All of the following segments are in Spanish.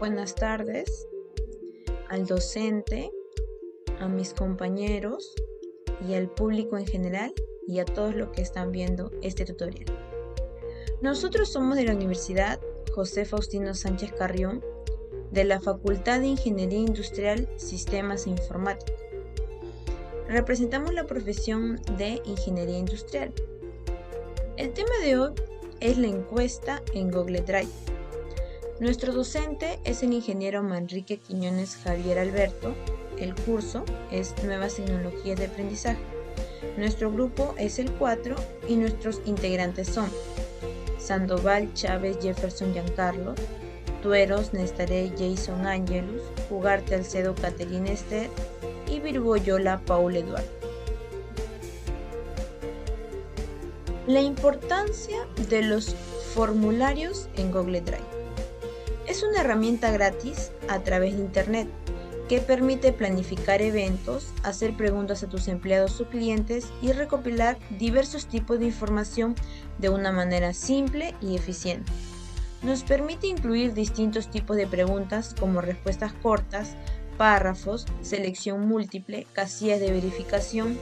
Buenas tardes al docente, a mis compañeros y al público en general y a todos los que están viendo este tutorial. Nosotros somos de la Universidad José Faustino Sánchez Carrión, de la Facultad de Ingeniería Industrial, Sistemas e Informática. Representamos la profesión de Ingeniería Industrial. El tema de hoy es la encuesta en Google Drive. Nuestro docente es el ingeniero Manrique Quiñones Javier Alberto. El curso es Nuevas Tecnologías de Aprendizaje. Nuestro grupo es el 4 y nuestros integrantes son Sandoval Chávez Jefferson Giancarlo, Tueros Nestaré Jason Angelus, Ugarte Alcedo Caterina Esther y Virgoyola Paul Eduardo. La importancia de los formularios en Google Drive. Es una herramienta gratis a través de Internet que permite planificar eventos, hacer preguntas a tus empleados o clientes y recopilar diversos tipos de información de una manera simple y eficiente. Nos permite incluir distintos tipos de preguntas como respuestas cortas, párrafos, selección múltiple, casillas de verificación,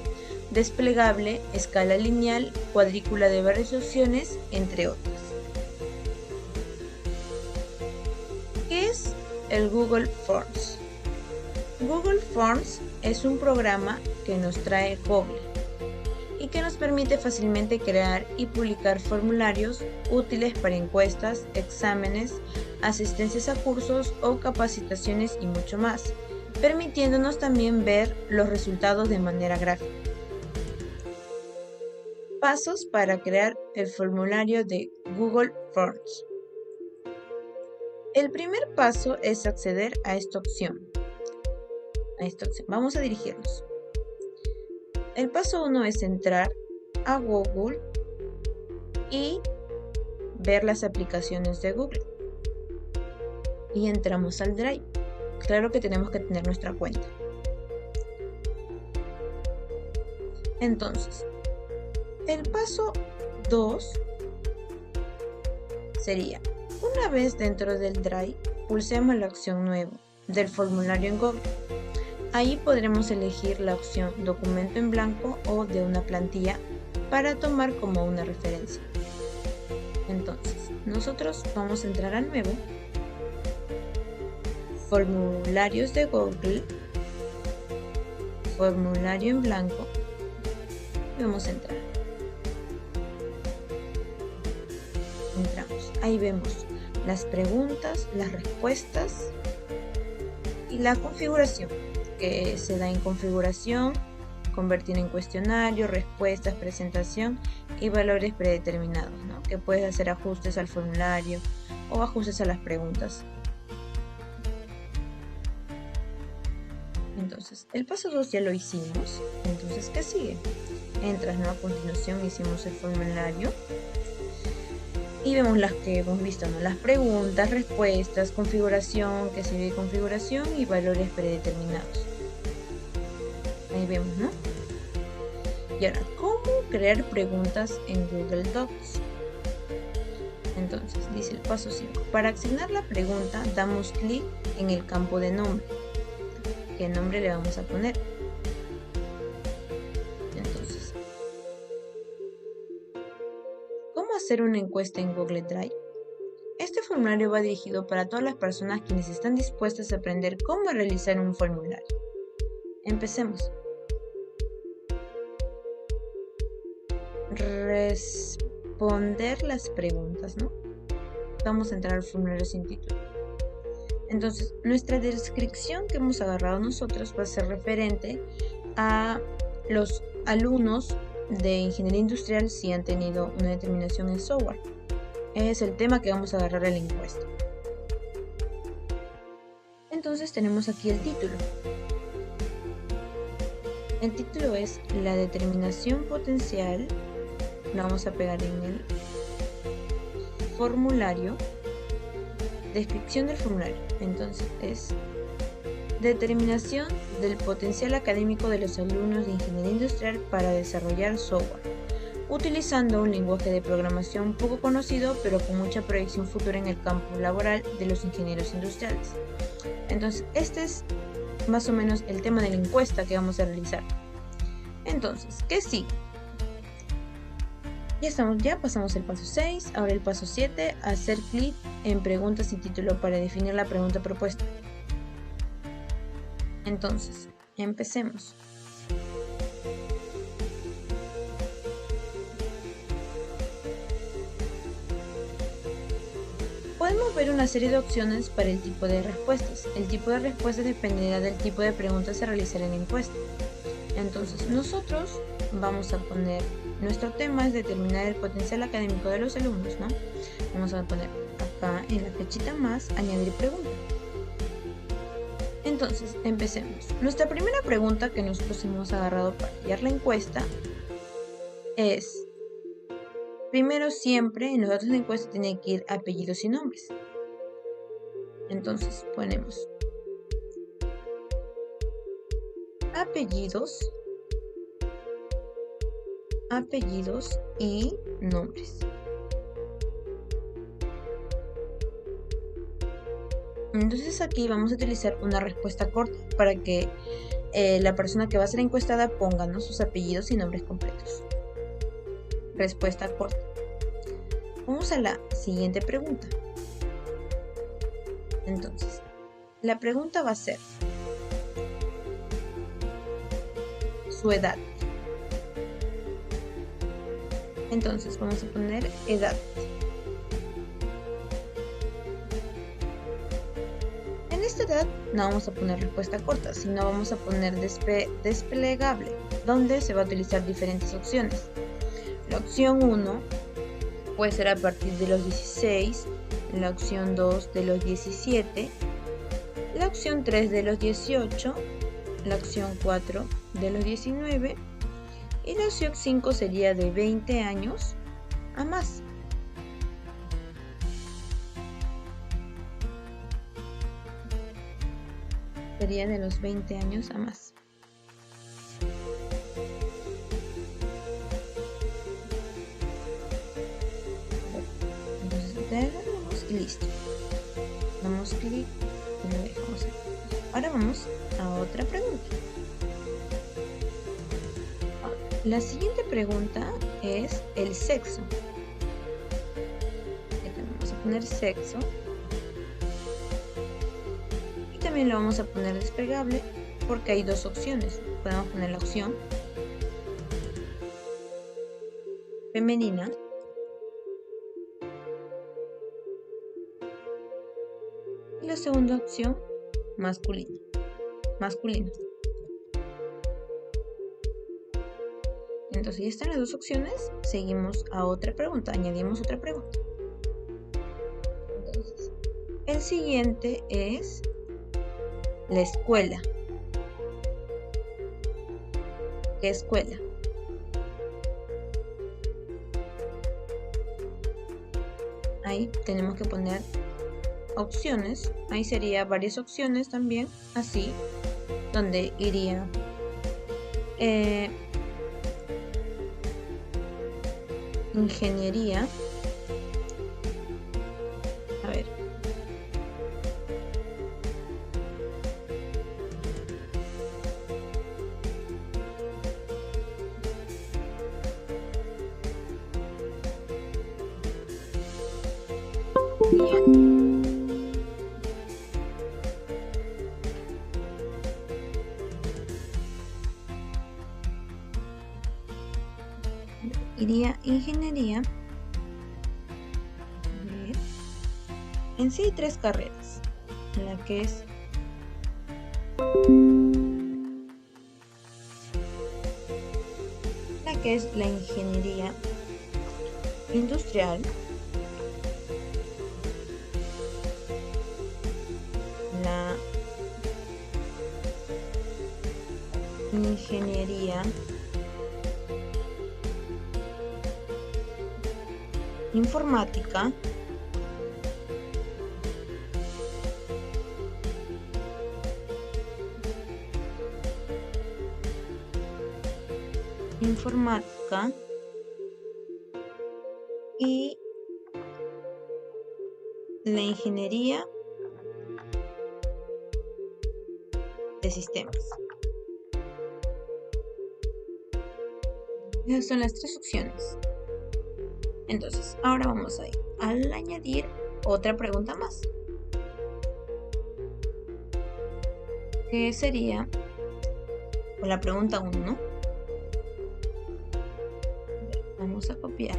desplegable, escala lineal, cuadrícula de varias opciones, entre otras. ¿Qué es el Google Forms? Google Forms es un programa que nos trae Google y que nos permite fácilmente crear y publicar formularios útiles para encuestas, exámenes, asistencias a cursos o capacitaciones y mucho más, permitiéndonos también ver los resultados de manera gráfica. Pasos para crear el formulario de Google Forms. El primer paso es acceder a esta opción. Vamos a dirigirnos. El paso 1 es entrar a Google y ver las aplicaciones de Google. Y entramos al Drive. Claro que tenemos que tener nuestra cuenta. Entonces, el paso 2 sería, una vez dentro del Drive, pulsemos la opción Nuevo del formulario en Google. Ahí podremos elegir la opción Documento en blanco o de una plantilla para tomar como una referencia. Entonces, nosotros vamos a entrar a Nuevo, Formularios de Google, Formulario en blanco y vamos a entrar. Entramos. Ahí vemos las preguntas, las respuestas y la configuración que se da en configuración, convertir en cuestionario, respuestas, presentación y valores predeterminados, ¿no? Que puedes hacer ajustes al formulario o ajustes a las preguntas. Entonces, el paso 2 ya lo hicimos. Entonces, ¿qué sigue? Entras, ¿no? A continuación hicimos el formulario y vemos las que hemos visto, ¿no? Las preguntas, respuestas, configuración, que sigue configuración y valores predeterminados. Ahí vemos, ¿no? Y ahora, ¿cómo crear preguntas en Google Docs? Entonces, dice el paso 5. Para asignar la pregunta, damos clic en el campo de nombre. ¿Qué nombre le vamos a poner? Entonces, ¿cómo hacer una encuesta en Google Drive? Este formulario va dirigido para todas las personas quienes están dispuestas a aprender cómo realizar un formulario. Empecemos. Responder las preguntas, ¿no? Vamos a entrar al formulario sin título. Entonces, nuestra descripción que hemos agarrado nosotros va a ser referente a los alumnos de Ingeniería Industrial si han tenido una determinación en software. Es el tema que vamos a agarrar en la encuesta. Entonces, tenemos aquí el título. El título es la determinación potencial. Lo vamos a pegar en el formulario. Descripción del formulario. Entonces es determinación del potencial académico de los alumnos de Ingeniería Industrial para desarrollar software. utilizando un lenguaje de programación poco conocido pero con mucha proyección futura en el campo laboral de los ingenieros industriales. Entonces, este es más o menos el tema de la encuesta que vamos a realizar. Entonces, ¿qué sigue? Ya pasamos el paso 6, ahora el paso 7, hacer clic en preguntas y título para definir la pregunta propuesta. Entonces, empecemos. Podemos ver una serie de opciones para el tipo de respuestas. El tipo de respuestas dependerá del tipo de preguntas a realizar en la encuesta. Entonces, nosotros vamos a poner, nuestro tema es determinar el potencial académico de los alumnos, ¿no? Vamos a poner acá en la flechita más, añadir pregunta. Entonces, empecemos. Nuestra primera pregunta que nosotros hemos agarrado para hallar la encuesta es, primero siempre en los datos de la encuesta tiene que ir apellidos y nombres. Entonces, ponemos apellidos y nombres. Entonces aquí vamos a utilizar una respuesta corta para que la persona que va a ser encuestada ponga, ¿no?, sus apellidos y nombres completos. Respuesta corta. Vamos a la siguiente pregunta. Entonces, la pregunta va a ser su edad. Entonces vamos a poner edad. En esta edad no vamos a poner respuesta corta, sino vamos a poner desplegable, donde se va a utilizar diferentes opciones. La opción 1 puede ser a partir de los 16, la opción 2 de los 17, la opción 3 de los 18, la opción 4 de los 19 y la opción 5 sería de 20 años a más. Sería de los 20 años a más. Entonces damos y listo. Damos clic y lo dejamos aquí. Ahora vamos a otra pregunta. La siguiente pregunta es el sexo. Vamos a poner sexo. Y también lo vamos a poner desplegable porque hay dos opciones. Podemos poner la opción femenina y la segunda opción masculino. Entonces ya están las dos opciones, seguimos a otra pregunta, añadimos otra pregunta. Entonces, el siguiente es la escuela. ¿Qué escuela? Ahí tenemos que poner opciones, ahí sería varias opciones también, así, donde iría ingeniería, a ver, iría ingeniería. En sí hay tres carreras, la que es la ingeniería industrial, la ingeniería informática y la ingeniería de sistemas. Esas son las 3 opciones. Entonces, ahora vamos a ir al añadir otra pregunta más, que sería por la pregunta 1. Vamos a copiar.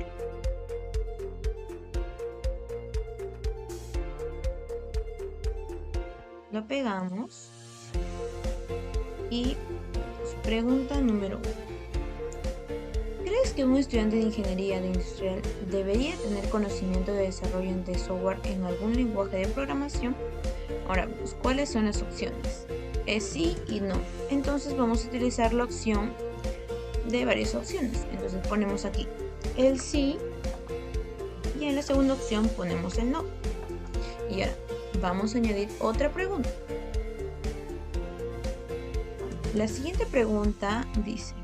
Lo pegamos y pregunta número 1. ¿Crees que un estudiante de ingeniería de industrial debería tener conocimiento de desarrollo de software en algún lenguaje de programación? Ahora vemos cuáles son las opciones. Es sí y no. Entonces vamos a utilizar la opción de varias opciones. Entonces ponemos aquí el sí y en la segunda opción ponemos el no. Y ahora vamos a añadir otra pregunta. La siguiente pregunta dice: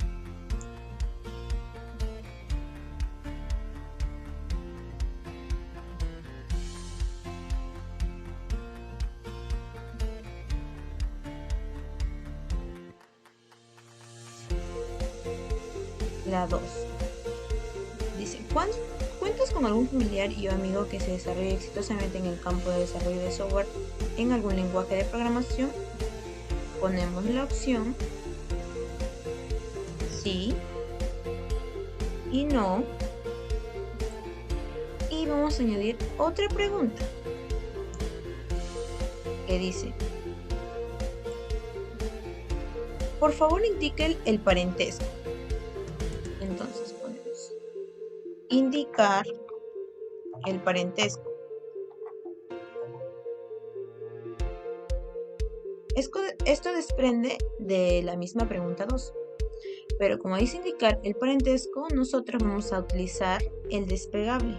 la 2. Dice: ¿cuentas con algún familiar y o amigo que se desarrolle exitosamente en el campo de desarrollo de software en algún lenguaje de programación? Ponemos la opción sí y no. Y vamos a añadir otra pregunta que dice: por favor indique el parentesco. Entonces ponemos indicar el parentesco. Esto desprende de la misma pregunta 2. Pero como dice indicar el parentesco, nosotros vamos a utilizar el desplegable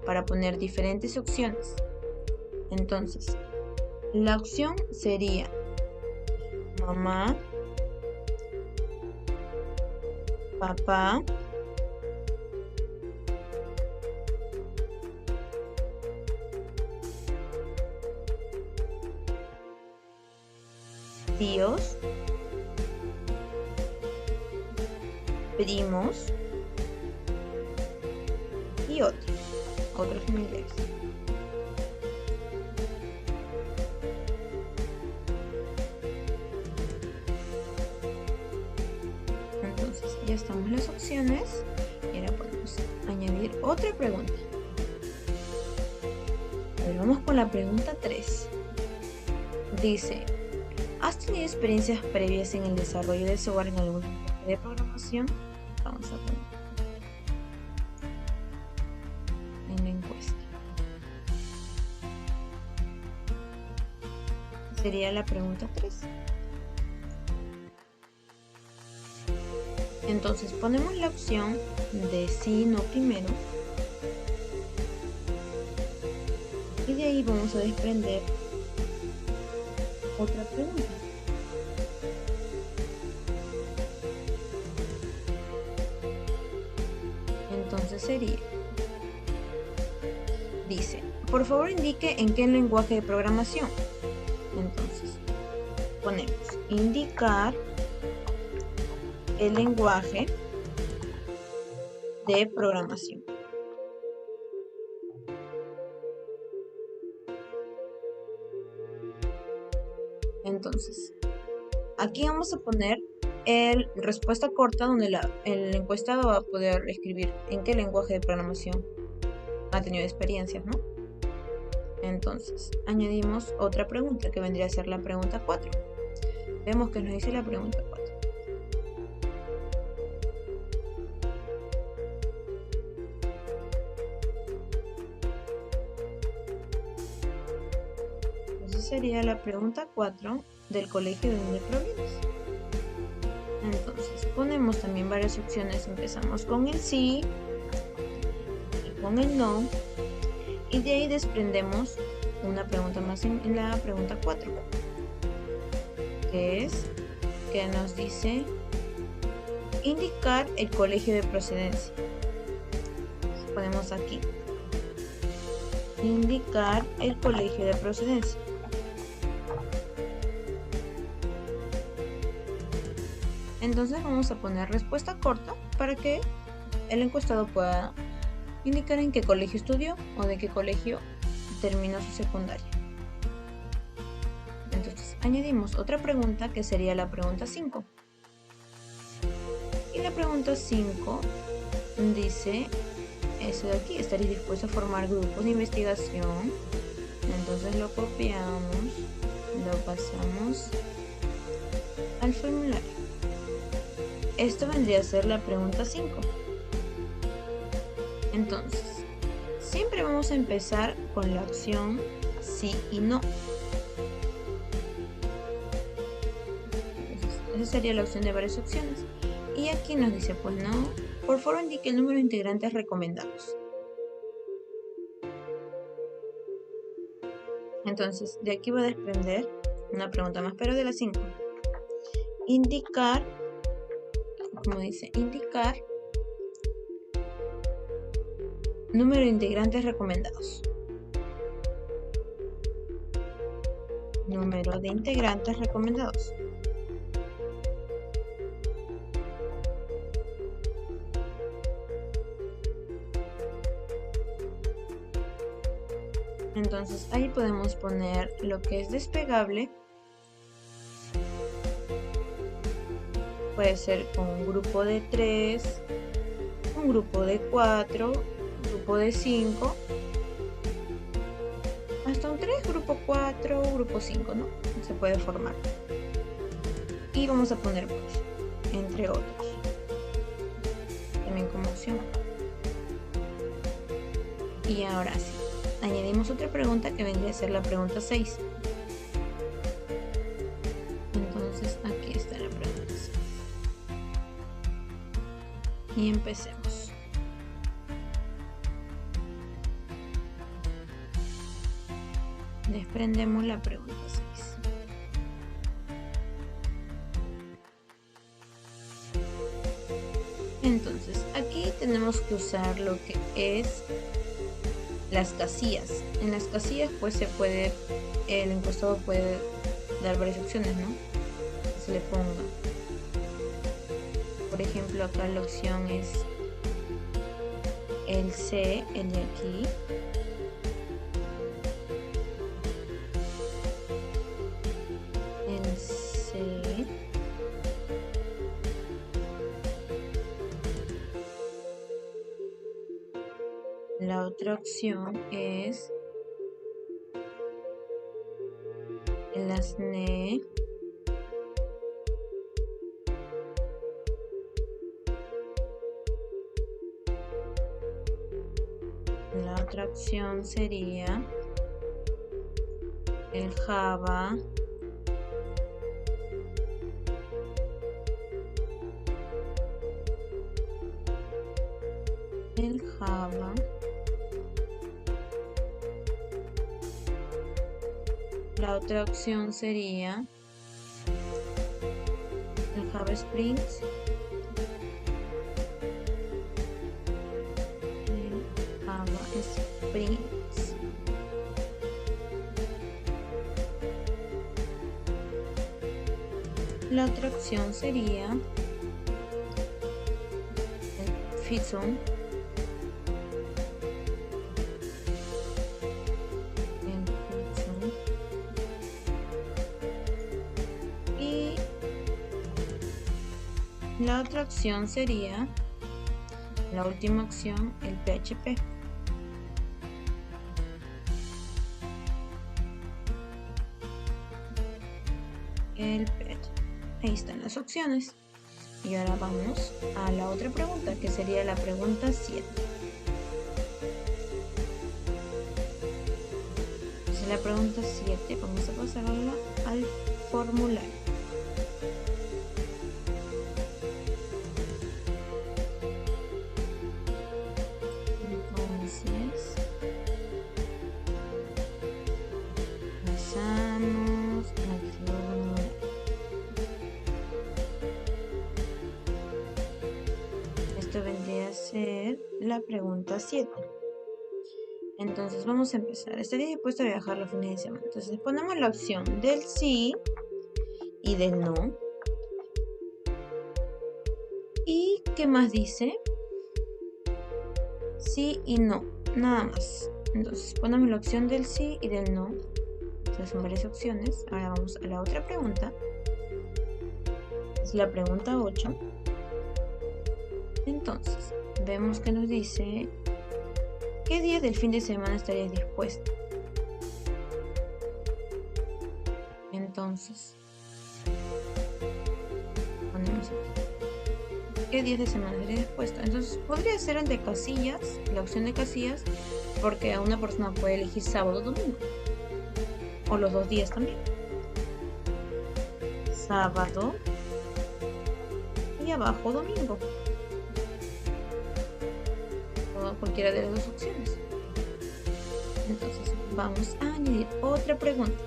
para poner diferentes opciones. Entonces, la opción sería mamá, papá, tíos, primos y otros familiares. Entonces ya estamos las opciones y ahora podemos añadir otra pregunta. A ver, vamos con la pregunta 3. Dice: ¿has tenido experiencias previas en el desarrollo de software en algún lenguaje de programación? Vamos a poner en la encuesta. Sería la pregunta 3. Entonces ponemos la opción de sí y no primero. Y de ahí vamos a desprender otra pregunta. Entonces sería, dice: por favor indique en qué lenguaje de programación. Entonces ponemos indicar el lenguaje de programación. Entonces, aquí vamos a poner el respuesta corta donde el encuestado va a poder escribir en qué lenguaje de programación ha tenido experiencias, ¿no? Entonces, añadimos otra pregunta que vendría a ser la pregunta 4. Vemos que nos dice la pregunta 4. Entonces sería la pregunta 4 del colegio de donde provienes. Entonces ponemos también varias opciones. Empezamos con el sí y con el no. Y de ahí desprendemos una pregunta más en la pregunta 4. Que nos dice indicar el colegio de procedencia. ponemos aquí, indicar el colegio de procedencia. Entonces vamos a poner respuesta corta para que el encuestado pueda indicar en qué colegio estudió o de qué colegio terminó su secundaria. Entonces añadimos otra pregunta que sería la pregunta 5. Y la pregunta 5 dice eso de aquí: ¿estaréis dispuesto a formar grupos de investigación? Entonces lo copiamos, lo pasamos al formulario. Esto vendría a ser la pregunta 5. Entonces, siempre vamos a empezar con la opción sí y no. Entonces, esa sería la opción de varias opciones. Y aquí nos dice, pues no, por favor indique el número de integrantes recomendados. Entonces, de aquí va a desprender una pregunta más, pero de las 5. Indicar, como dice, indicar número de integrantes recomendados. Número de integrantes recomendados. Entonces ahí podemos poner lo que es desplegable. Puede ser con un grupo de 3, un grupo de 4, un grupo de 5, hasta un 3, grupo 4, grupo 5, ¿no? Se puede formar. Y vamos a poner pues, entre otros, también como opción. Y ahora sí, añadimos otra pregunta que vendría a ser la pregunta 6. Entonces aquí está la pregunta 6. Y empecemos. Desprendemos la pregunta 6. Entonces aquí tenemos que usar lo que es las casillas. En las casillas pues se puede, el encuestado puede dar varias opciones, ¿no? Que se le ponga. Por ejemplo, acá la opción es el C, el de aquí. El C. La otra opción es el ASNE. La otra opción sería el Java. El Java. La otra opción sería el Java Spring. El Java Spring. La otra opción sería el Python. La otra opción sería, la última opción, el PHP. El PHP. Ahí están las opciones. Y ahora vamos a la otra pregunta, que sería la pregunta 7. Entonces, la pregunta 7 vamos a pasarla al formulario. ser la pregunta 7. Entonces vamos a empezar. ¿Estarías dispuesto a viajar los fines de semana? Entonces ponemos la opción del sí y del no. ¿Y qué más dice? Sí y no, nada más. Entonces ponemos la opción del sí y del no. Entonces son varias opciones. Ahora vamos a la otra pregunta. Es la pregunta 8. Entonces, vemos que nos dice: ¿qué días del fin de semana estarías dispuesto? Entonces, ponemos aquí: ¿qué días de semana estarías dispuesto? Entonces, podría ser el de casillas, la opción de casillas, porque una persona puede elegir sábado o domingo. O los 2 días también. Sábado y abajo domingo. O cualquiera de las dos opciones. Entonces vamos a añadir otra pregunta.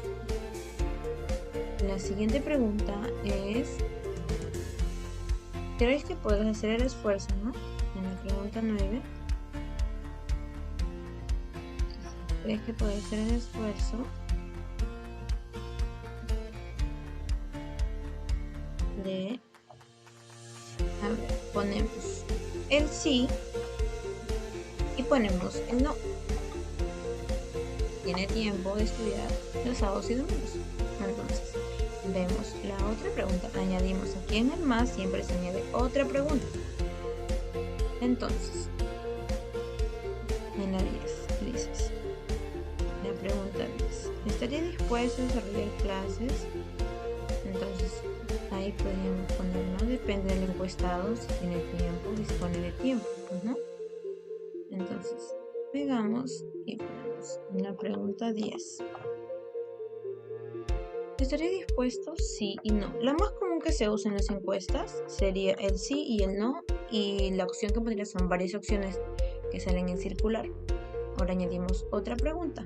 La siguiente pregunta es: ¿crees que podrás hacer el esfuerzo, no? En la pregunta 9. ¿Crees que podrás hacer el esfuerzo de... A ver, ponemos el sí y ponemos el no. Tiene tiempo de estudiar los sábados y domingos. Entonces, vemos la otra pregunta. Añadimos aquí en el más, siempre se añade otra pregunta. Entonces, en la 10 dices, la pregunta 10: ¿estaría dispuesto a desarrollar clases? Entonces, ahí podríamos poner, ¿no? Depende del encuestado, si tiene tiempo, dispone de tiempo, ¿no? Entonces, pegamos y ponemos la pregunta 10. ¿Estaría dispuesto? Sí y no. La más común que se usa en las encuestas sería el sí y el no, y la opción que pondría son varias opciones que salen en circular. Ahora añadimos otra pregunta.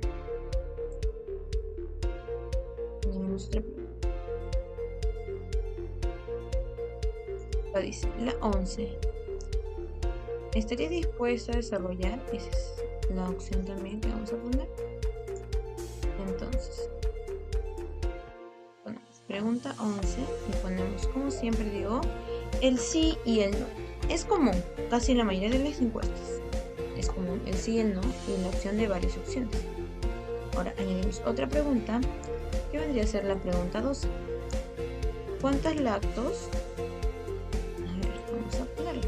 Dice la 11: ¿estaría dispuesto a desarrollar? Esa es la opción también que vamos a poner. Entonces, ponemos pregunta 11 y ponemos, como siempre digo, el sí y el no. Es común, casi en la mayoría de las encuestas es común el sí y el no, y la opción de varias opciones. Ahora añadimos otra pregunta, que vendría a ser la pregunta 12. ¿Cuántos lactos? Vamos a ponerlo.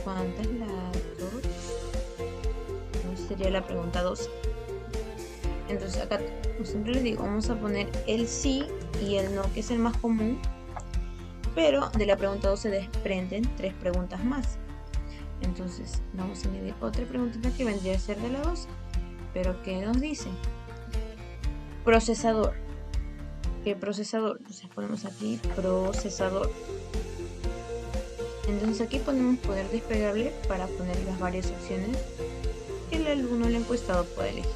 ¿Cuántos lactos? Esa sería la pregunta 12. Entonces acá, como siempre les digo, vamos a poner el sí y el no, que es el más común, pero de la pregunta 12 desprenden 3 preguntas más. Entonces vamos a añadir otra preguntita que vendría a ser de la 12. Pero ¿qué nos dice? Procesador. ¿Qué procesador? Entonces ponemos aquí procesador. Entonces aquí ponemos poder desplegable para poner las varias opciones que el alumno, el encuestado, puede elegir.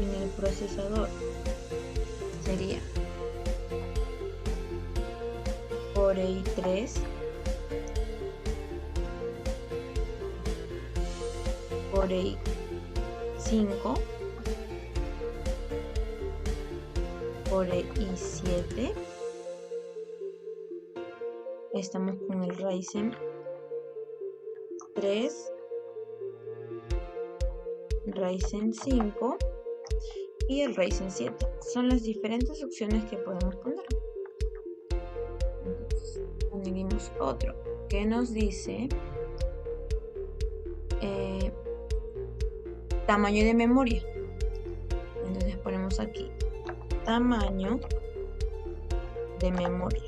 En el procesador sería Core i3, Core i5, Core i7. Estamos con el Ryzen 3, Ryzen 5 y el Ryzen 7. Son las diferentes opciones que podemos poner. Entonces, añadimos otro que nos dice tamaño de memoria. Entonces ponemos aquí tamaño de memoria.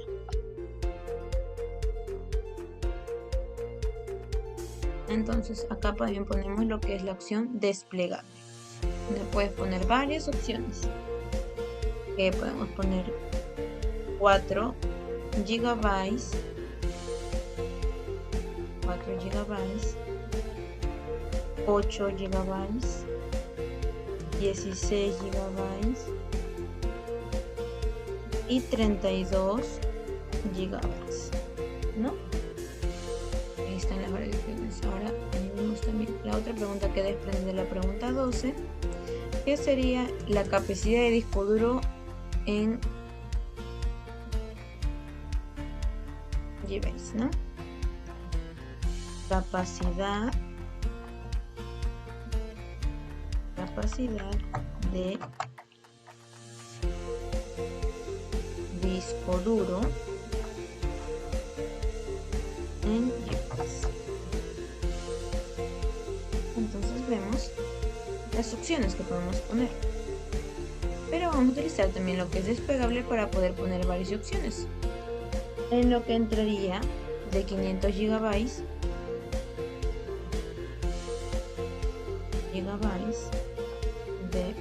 Entonces acá también ponemos lo que es la opción desplegable. Le puedes poner varias opciones. Que podemos poner 4 GB, 8 GB, 16 GB y 32 gigabytes, ¿no? Ahí están las variaciones. Ahora tenemos también la otra pregunta que desprende de la pregunta 12, que sería la capacidad de disco duro en gigabytes, ¿no? Capacidad de disco duro en gigabytes. Entonces vemos las opciones que podemos poner, pero vamos a utilizar también lo que es desplegable para poder poner varias opciones, en lo que entraría de 500 gigabytes de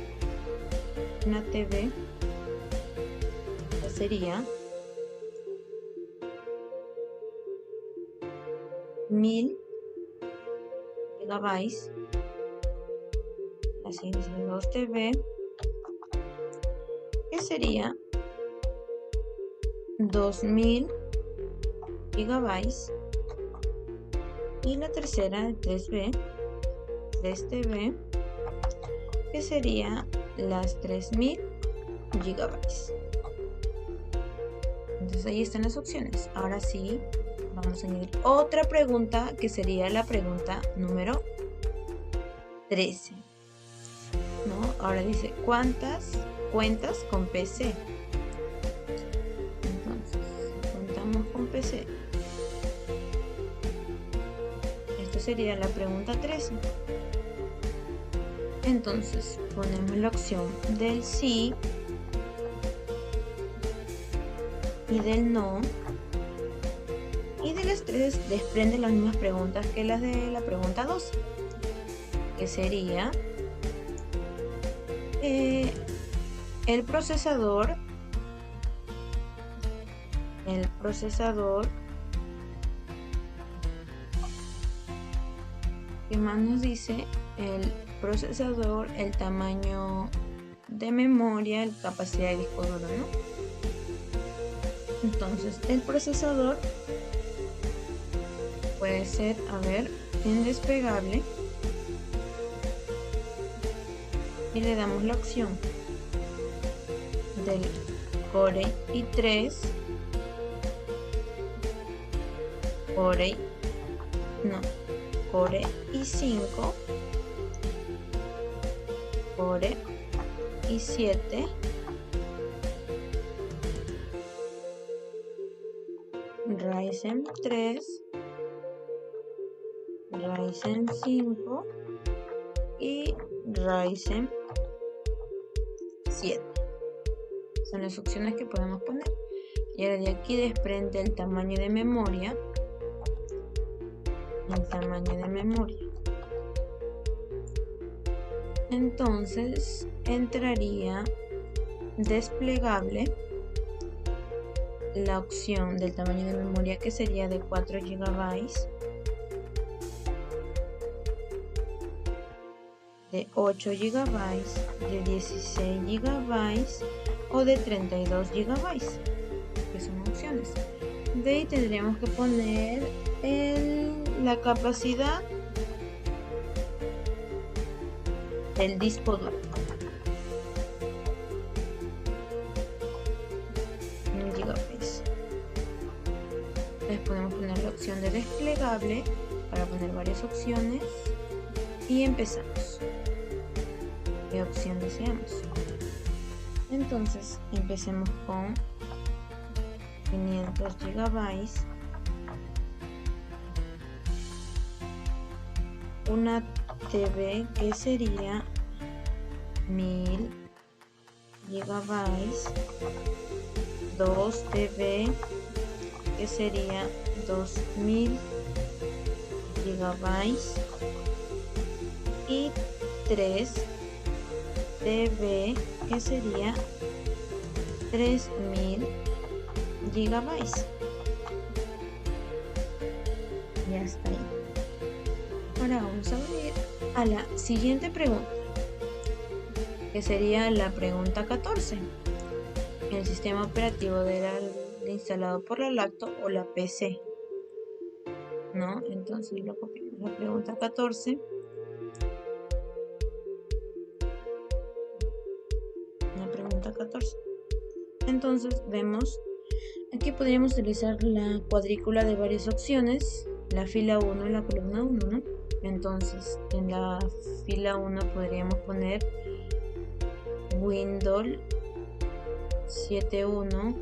una TV, que sería 1000 gigabytes, así es, 2 TV, que sería 2000 gigabytes, y la tercera de 3B, 3TV, que sería las 3000 gigabytes. Entonces ahí están las opciones. Ahora sí, vamos a añadir otra pregunta, que sería la pregunta número 13, ¿no? Ahora dice, ¿cuántas cuentas con PC? Entonces, contamos con PC. Esto sería la pregunta 13. Entonces, ponemos la opción del sí y del no. Y de las tres desprende las mismas preguntas que las de la pregunta 12, que sería el procesador ¿qué más nos dice? El procesador, el tamaño de memoria, la capacidad de disco duro, ¿no? Entonces el procesador puede ser, a ver, en desplegable, y le damos la opción del Core i3, Core i5, Core i7, Ryzen 3, Ryzen 5 y Ryzen 7. Son las opciones que podemos poner. Y ahora de aquí desprende el tamaño de memoria. Entonces entraría desplegable la opción del tamaño de memoria, que sería de 4 GB, de 8 GB, de 16 GB o de 32 GB, que son opciones. De ahí tendríamos que poner la capacidad del disco duro. En gigabytes. Entonces podemos poner la opción de desplegable para poner varias opciones y empezamos. ¿Qué opción deseamos? Entonces empecemos con 500 gigabytes, una TV que sería 1000 gigabytes, 2 TV que sería 2000 gigabytes y 3 TV que sería 3000 gigabytes. Ya está ahí. Ahora vamos a ir a la siguiente pregunta, que sería la pregunta 14, el sistema operativo instalado por la lacto o la PC, ¿no? Entonces lo copiamos. La pregunta 14. La pregunta 14. Entonces vemos, aquí podríamos utilizar la cuadrícula de varias opciones, la fila 1 y la columna 1, ¿no? Entonces en la fila 1 podríamos poner Windows 7.1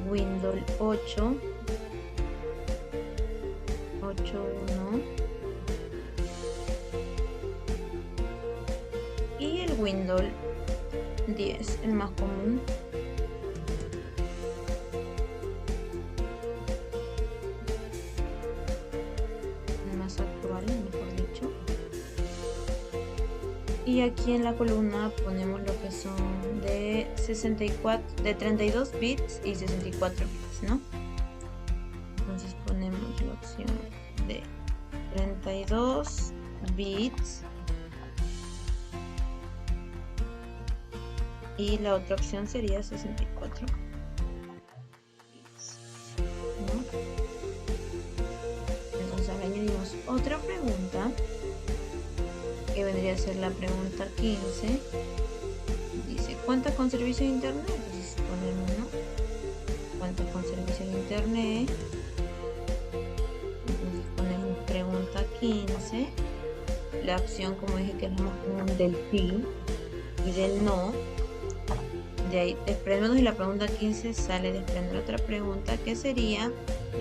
Windows 8 8.1 y el Windows 10, el más común. El más actual, mejor dicho. Y aquí en la columna ponemos lo que son de 32 bits y 64 bits, ¿no? Entonces ponemos la opción de 32 bits y la otra opción sería 64 bits, ¿no? Entonces ahora añadimos otra pregunta que vendría a ser la pregunta 15. Dice, ¿cuenta con servicio de internet? Entonces ponemos, ¿no? Cuenta con servicio de internet. Entonces ponemos pregunta 15. La opción, como dije, que es más común, del sí y del no. De ahí, desprendiendo de la pregunta 15, sale desprender otra pregunta que sería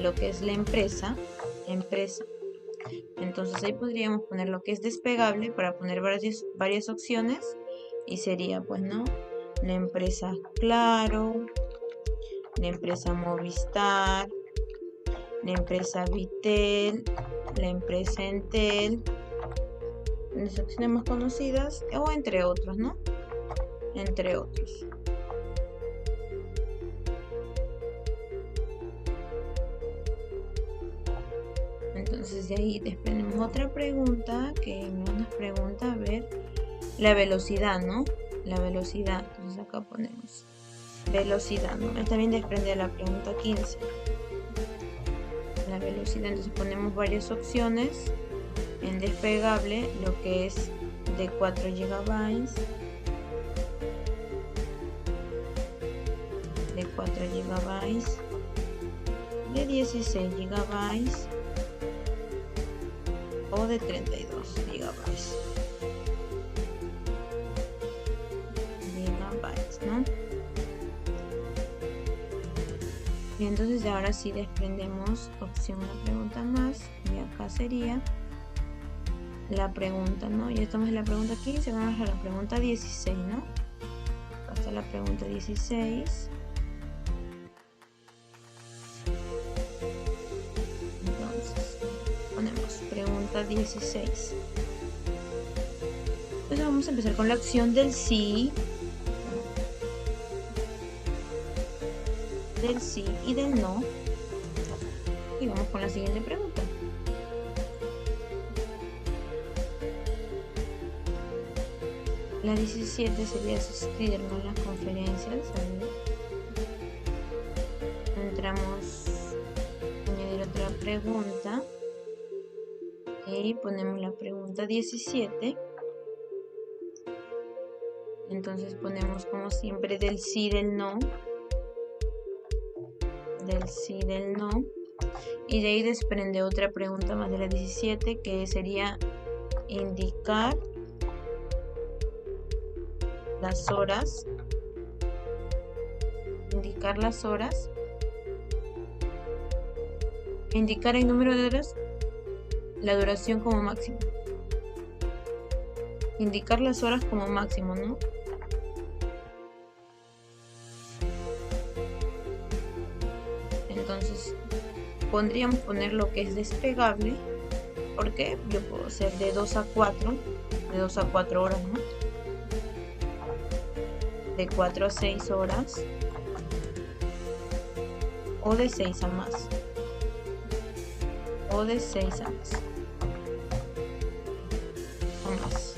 lo que es la empresa. Entonces ahí podríamos poner lo que es despegable para poner varias opciones y sería, pues, ¿no? La empresa Claro, la empresa Movistar, la empresa Vitel, la empresa Entel, las opciones más conocidas, o entre otros, ¿no? Entre otros. Entonces de ahí desprendemos otra pregunta que nos pregunta, a ver, la velocidad, ¿no? La velocidad. Entonces acá ponemos velocidad, ¿no? También desprende la pregunta 15. La velocidad, entonces ponemos varias opciones en despegable, lo que es de 4 GB, de 4 GB, de 16 GB o de 32 GB. ¿No? Y entonces ahora sí desprendemos opción una pregunta más y acá sería la pregunta, ¿no? Ya estamos en la pregunta 15, vamos a la pregunta 16, ¿no? Acá está la pregunta 16. Entonces ponemos pregunta 16. Entonces vamos a empezar con la opción del sí y del no, y vamos con la siguiente pregunta. La 17 sería asistirnos a las conferencias. Entramos a añadir otra pregunta y ponemos la pregunta 17. Entonces ponemos, como siempre, del sí, del no, del sí, del no, y de ahí desprende otra pregunta más de la 17 que sería indicar las horas, indicar el número de horas, la duración como máximo, indicar las horas como máximo, ¿no? Entonces podríamos poner lo que es despegable, porque yo puedo hacer de 2 a 4 horas, ¿no? De 4 a 6 horas o de 6 a más. o de 6 a más. O más.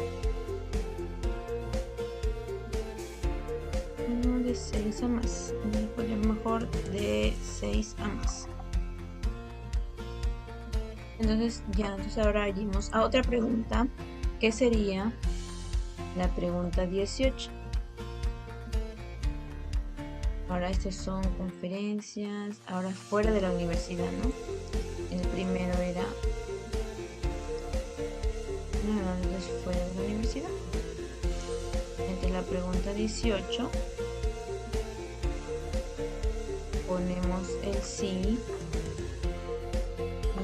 1 de 6 a más. Voy a poner mejor de 6 a más. Entonces ahora iremos a otra pregunta, que sería la pregunta 18. Ahora estas son conferencias, ahora fuera de la universidad, ¿no? El primero era fuera de la universidad. Entre la pregunta 18 ponemos el sí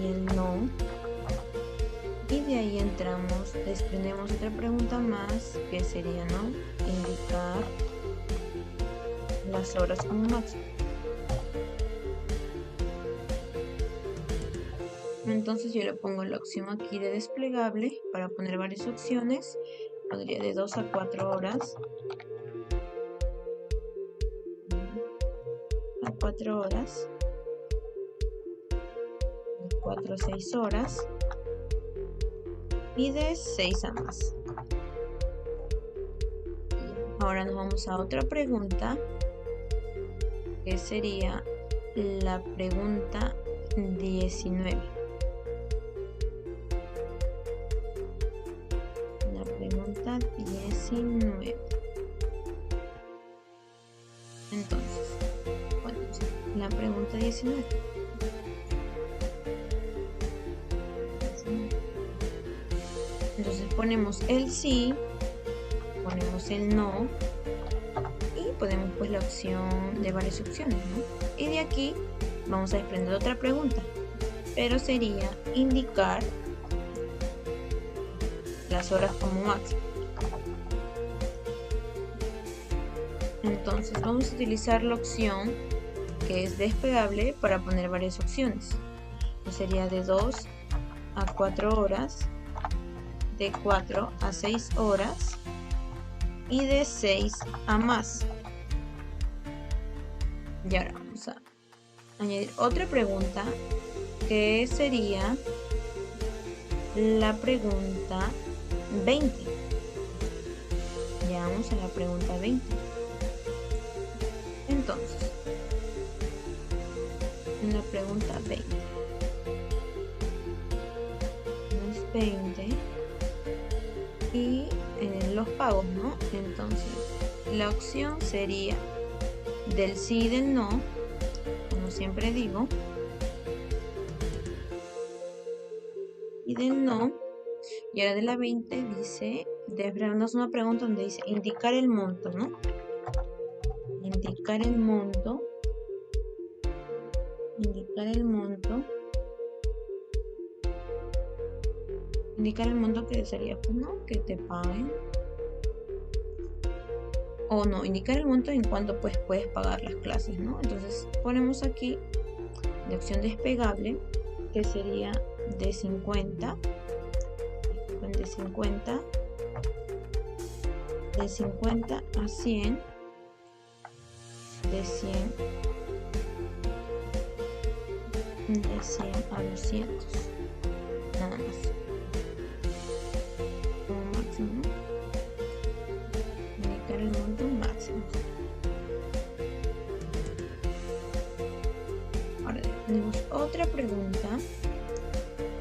y el no, y de ahí desprendemos otra pregunta más, que sería, ¿no?, indicar las horas como máximo. Entonces yo le pongo la opción aquí de desplegable para poner varias opciones. Podría de 2 a 4 horas. A 4 horas. De 4 a 6 horas. Y de 6 a más. Ahora nos vamos a otra pregunta, que sería la pregunta 19. La pregunta 19. Entonces, bueno, la pregunta 19. Entonces ponemos el sí, ponemos el no, y ponemos pues la opción de varias opciones, ¿no? Y de aquí vamos a desprender otra pregunta, pero sería indicar las horas como máximo. Entonces vamos a utilizar la opción que es desplegable para poner varias opciones. Sería de 2 a 4 horas, de 4 a 6 horas y de 6 a más. Y ahora vamos a añadir otra pregunta, que sería la pregunta 20. Ya vamos a la pregunta 20. Entonces, en la pregunta 20 es 20 y en los pagos, ¿no? Entonces la opción sería del sí y del no, como siempre digo, y del no. Y ahora de la 20 dice, desprendemos una pregunta donde dice indicar el monto, ¿no? Indicar el monto. Indicar el monto. Indicar el monto que desearías, pues, ¿no?, que te paguen. O no, indicar el monto en cuanto pues puedes pagar las clases, ¿no? Entonces ponemos aquí la opción desplegable, que sería de 50. De 50 a 100, de 100 a 200, nada más, como máximo, indicar el monto máximo. Ahora tenemos otra pregunta,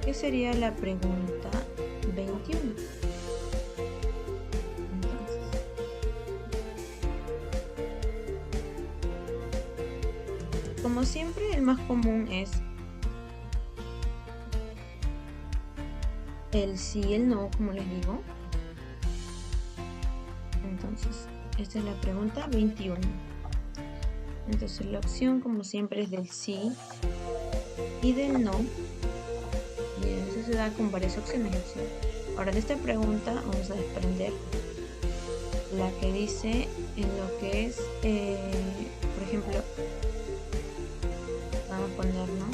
que sería la pregunta 21. Entonces, como siempre, el más común es el sí y el no, como les digo. Entonces, esta es la pregunta 21. Entonces, la opción, como siempre, es del sí y del no. Y eso se da con varias opciones de opción. Ahora, de esta pregunta vamos a desprender la que dice en lo que es, por ejemplo, vamos a poner, ¿no?,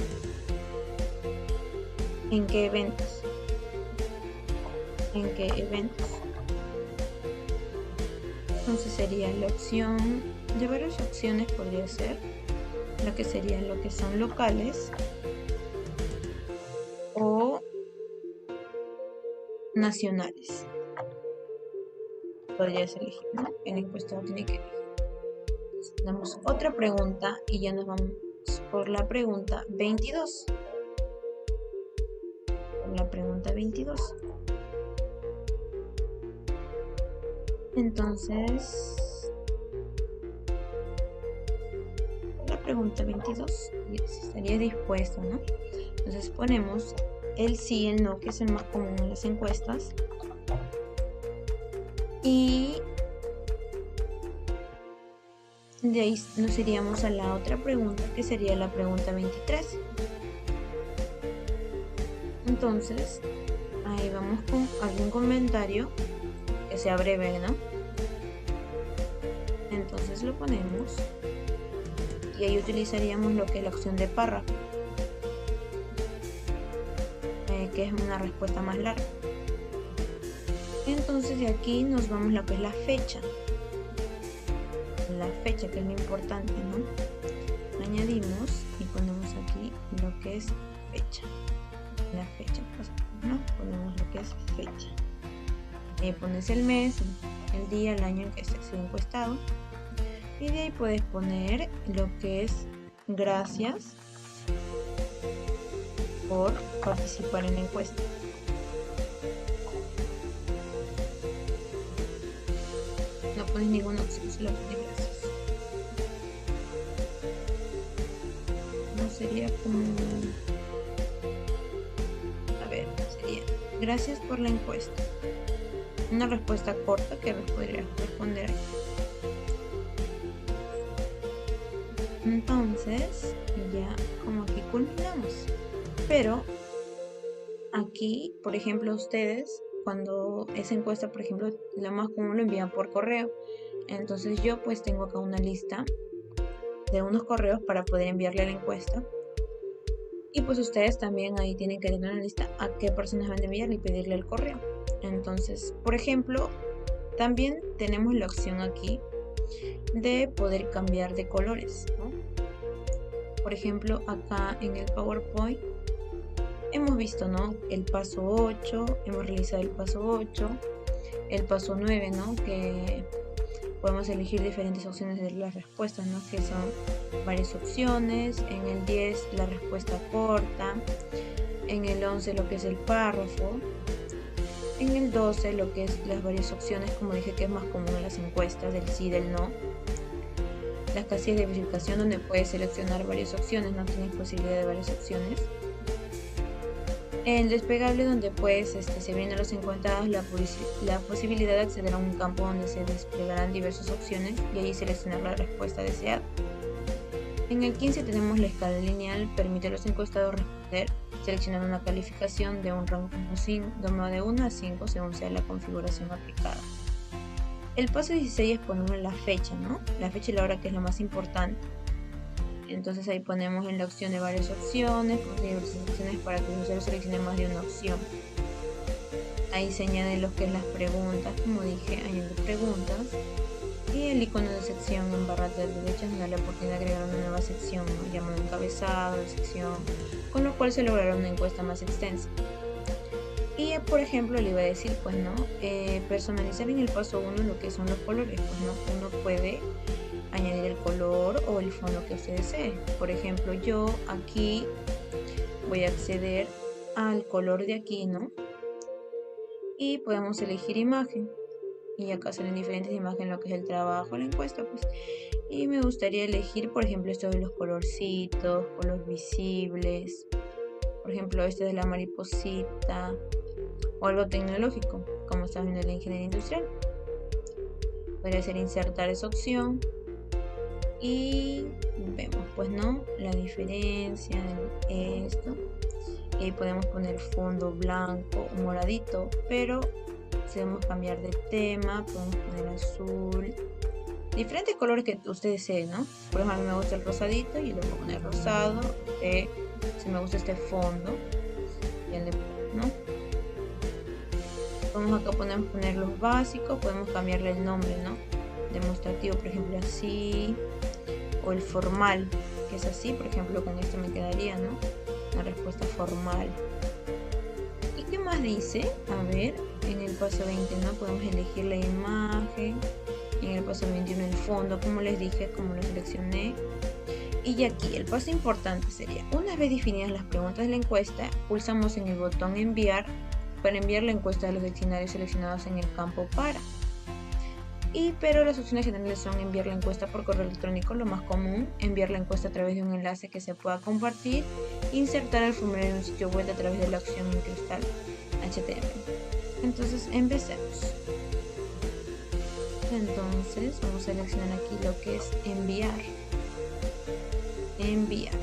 ¿en qué eventos? ¿En qué eventos? Entonces sería la opción, de varias opciones podría ser, lo que serían lo que son locales nacionales. Podrías elegir, ¿no? El encuestado tiene que elegir. Damos otra pregunta y ya nos vamos por la pregunta 22. La pregunta 22. Entonces, la pregunta 22, si estaría dispuesto, ¿no? Entonces ponemos el sí, el no, que es el más común en las encuestas. Y de ahí nos iríamos a la otra pregunta, que sería la pregunta 23. Entonces, ahí vamos con algún comentario que sea breve, ¿no? Entonces lo ponemos y ahí utilizaríamos lo que es la opción de párrafo, que es una respuesta más larga. Entonces de aquí nos vamos a lo que es la fecha, que es lo importante, ¿no? Añadimos y ponemos aquí lo que es fecha, la fecha, ¿no? Ponemos lo que es fecha. Pones el mes, el día, el año en que esté encuestado, y de ahí puedes poner lo que es gracias por participar en la encuesta. No pones ninguna opción, solo pones gracias. No sería como, a ver, sería gracias por la encuesta. Una respuesta corta que podrías responder. Entonces, ya como aquí culminamos. Pero aquí, por ejemplo, ustedes, cuando esa encuesta, por ejemplo, lo más común lo envían por correo. Entonces yo pues tengo acá una lista de unos correos para poder enviarle la encuesta. Y pues ustedes también ahí tienen que tener una lista a qué personas van a enviar y pedirle el correo. Entonces, por ejemplo, también tenemos la opción aquí de poder cambiar de colores, ¿no? Por ejemplo, acá en el PowerPoint hemos visto, ¿no? El paso 8, hemos realizado el paso 8, el paso 9, ¿no? Que podemos elegir diferentes opciones de las respuestas, ¿no? Que son varias opciones. En el 10 la respuesta corta, en el 11 lo que es el párrafo, en el 12 lo que es las varias opciones, como dije, que es más común en las encuestas, del sí, del no. Las casillas de verificación donde puedes seleccionar varias opciones, no tienes posibilidad de varias opciones. El desplegable donde pues se brindan los encuestados la posibilidad de acceder a un campo donde se desplegarán diversas opciones y ahí seleccionar la respuesta deseada. En el 15 tenemos la escala lineal, permite a los encuestados responder seleccionando una calificación de un rango de 1 a 5 según sea la configuración aplicada. El paso 16 es poner la fecha, ¿no? La fecha y la hora, que es lo más importante. Entonces ahí ponemos en la opción de varias opciones, para que el usuario seleccione más de una opción. Ahí se añaden lo que es las preguntas, como dije, añadir preguntas. Y el icono de sección en barra de derecha nos da la oportunidad de agregar una nueva sección, ¿no? Llamado encabezado de sección, con lo cual se logrará una encuesta más extensa. Y por ejemplo le iba a decir, pues no, personalizar en el paso 1 lo que son los colores, pues no, uno puede añadir el color o el fondo que usted desee. Por ejemplo, yo aquí voy a acceder al color de aquí, ¿no? Y podemos elegir imagen. Y acá salen diferentes imágenes, lo que es el trabajo, la encuesta, pues. Y me gustaría elegir, por ejemplo, esto de los colorcitos, colores visibles. Por ejemplo, este de la mariposita. O algo tecnológico, como está viendo la ingeniería industrial. Podría ser insertar esa opción. Y vemos, pues no, la diferencia de esto. Y ahí podemos poner fondo blanco o moradito, pero si debemos cambiar de tema, podemos poner azul, diferentes colores que ustedes deseen, ¿no? Por ejemplo, a mí me gusta el rosadito y le voy a poner rosado. Si me gusta este fondo, ya le pongo, ¿no? Podemos acá poner los básicos, podemos cambiarle el nombre, ¿no? Demostrativo, por ejemplo, así, o el formal, que es así, por ejemplo, con esto me quedaría, ¿no? Una respuesta formal. ¿Y qué más dice? A ver, en el paso 20, ¿no? Podemos elegir la imagen, en el paso 21 el fondo, como les dije, como lo seleccioné. Y aquí el paso importante sería, una vez definidas las preguntas de la encuesta, pulsamos en el botón enviar para enviar la encuesta a los destinatarios seleccionados en el campo para. Pero las opciones generales son enviar la encuesta por correo electrónico, lo más común, enviar la encuesta a través de un enlace que se pueda compartir, insertar el formulario en un sitio web a través de la opción incrustar HTML. Entonces empecemos. Entonces vamos a seleccionar aquí lo que es enviar. Enviar.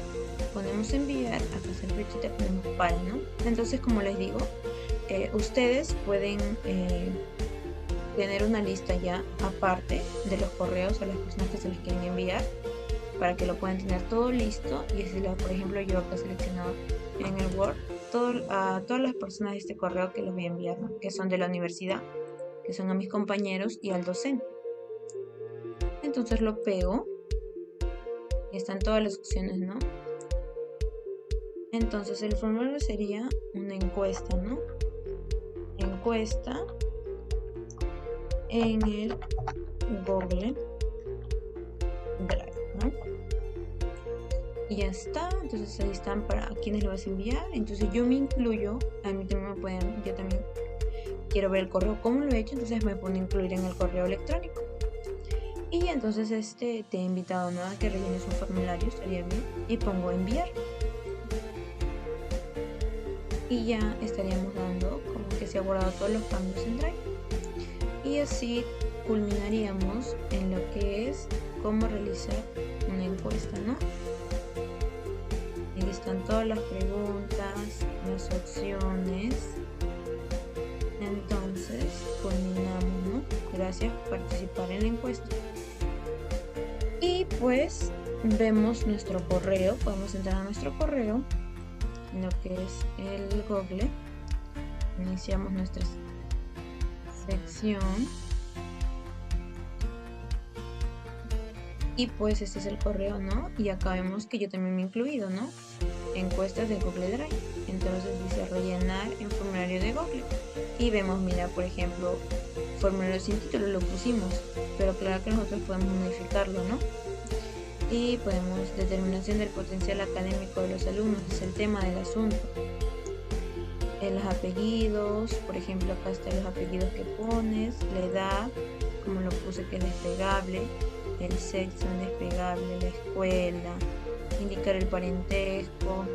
Ponemos enviar, acá se flechita, ponemos para, ¿no? Entonces, como les digo, ustedes pueden tener una lista ya aparte de los correos a las personas que se les quieren enviar para que lo puedan tener todo listo. Y si por ejemplo yo acá he seleccionado en el Word a todas las personas de este correo que los voy a enviar, ¿no? Que son de la universidad, que son a mis compañeros y al docente. Entonces lo pego y están todas las opciones, ¿no? Entonces el formulario sería una encuesta, ¿no? Encuesta en el Google Drive, ¿no? Y ya está. Entonces ahí están para quienes lo vas a enviar. Entonces yo me incluyo, a mí también me pueden, yo también quiero ver el correo cómo lo he hecho, entonces me pone incluir en el correo electrónico. Y entonces te he invitado, ¿no?, a que rellenes un formulario, estaría bien, y pongo enviar. Y ya estaríamos dando como que se ha guardado todos los cambios en Drive. Y así culminaríamos en lo que es cómo realizar una encuesta, ¿no? Aquí están todas las preguntas, las opciones. Entonces culminamos, ¿no? Gracias por participar en la encuesta. Y pues vemos nuestro correo, podemos entrar a nuestro correo, lo que es el Google. Iniciamos nuestra sección y pues este es el correo, ¿no? Y acá vemos que yo también me he incluido, ¿no? Encuestas de Google Drive. Entonces dice rellenar en formulario de Google y vemos, mira, por ejemplo, formulario sin título lo pusimos, pero claro que nosotros podemos modificarlo, ¿no? Y podemos determinación del potencial académico de los alumnos, es el tema del asunto. Los apellidos, por ejemplo, acá están los apellidos que pones, la edad, como lo puse que es despegable, el sexo despegable, la escuela, indicar el parentesco.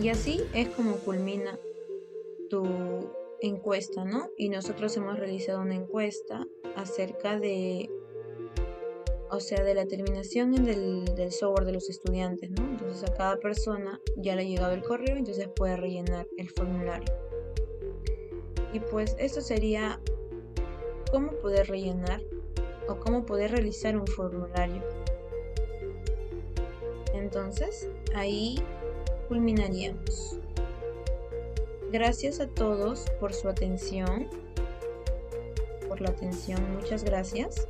Y así es como culmina tu encuesta, ¿no? Y nosotros hemos realizado una encuesta acerca de, de la terminación del software de los estudiantes, ¿no? Entonces a cada persona ya le ha llegado el correo, entonces puede rellenar el formulario. Y pues esto sería cómo poder rellenar o cómo poder realizar un formulario. Entonces ahí culminaríamos. Gracias a todos por su atención, muchas gracias.